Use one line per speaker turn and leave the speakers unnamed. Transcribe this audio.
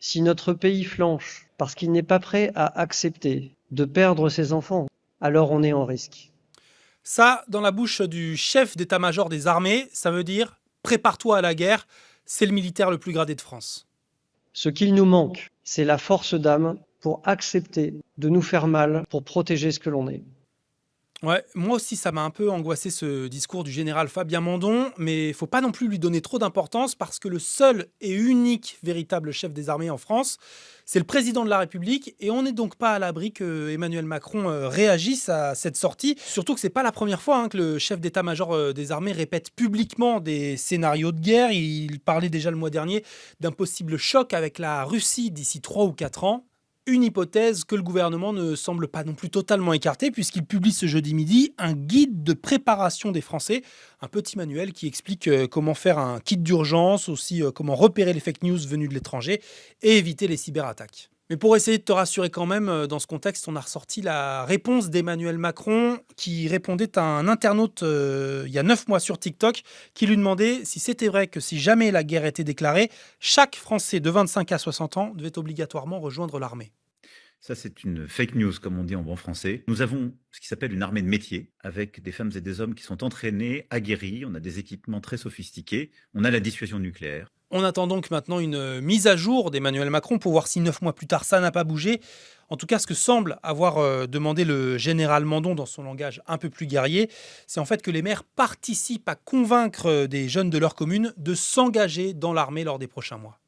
Si notre pays flanche parce qu'il n'est pas prêt à accepter de perdre ses enfants, alors on est en risque.
Ça, dans la bouche du chef d'état-major des armées, ça veut dire prépare-toi à la guerre, c'est le militaire le plus gradé de France.
Ce qu'il nous manque, c'est la force d'âme pour accepter de nous faire mal pour protéger ce que l'on est.
Ouais, moi aussi, ça m'a un peu angoissé ce discours du général Fabien Mandon, mais il faut pas non plus lui donner trop d'importance parce que le seul et unique véritable chef des armées en France, c'est le président de la République et on n'est donc pas à l'abri que Emmanuel Macron réagisse à cette sortie. Surtout que c'est pas la première fois que le chef d'état-major des armées répète publiquement des scénarios de guerre. Il parlait déjà le mois dernier d'un possible choc avec la Russie d'ici 3 ou 4 ans. Une hypothèse que le gouvernement ne semble pas non plus totalement écarter puisqu'il publie ce jeudi midi un guide de préparation des Français, un petit manuel qui explique comment faire un kit d'urgence, aussi comment repérer les fake news venues de l'étranger et éviter les cyberattaques. Mais pour essayer de te rassurer quand même, dans ce contexte, on a ressorti la réponse d'Emmanuel Macron qui répondait à un internaute il y a 9 mois sur TikTok qui lui demandait si c'était vrai que si jamais la guerre était déclarée, chaque Français de 25 à 60 ans devait obligatoirement rejoindre l'armée.
Ça, c'est une fake news, comme on dit en bon français. Nous avons ce qui s'appelle une armée de métier, avec des femmes et des hommes qui sont entraînés, aguerris. On a des équipements très sophistiqués. On a la dissuasion nucléaire.
On attend donc maintenant une mise à jour d'Emmanuel Macron pour voir si 9 mois plus tard ça n'a pas bougé. En tout cas, ce que semble avoir demandé le général Mandon dans son langage un peu plus guerrier, c'est en fait que les maires participent à convaincre des jeunes de leur commune de s'engager dans l'armée lors des prochains mois.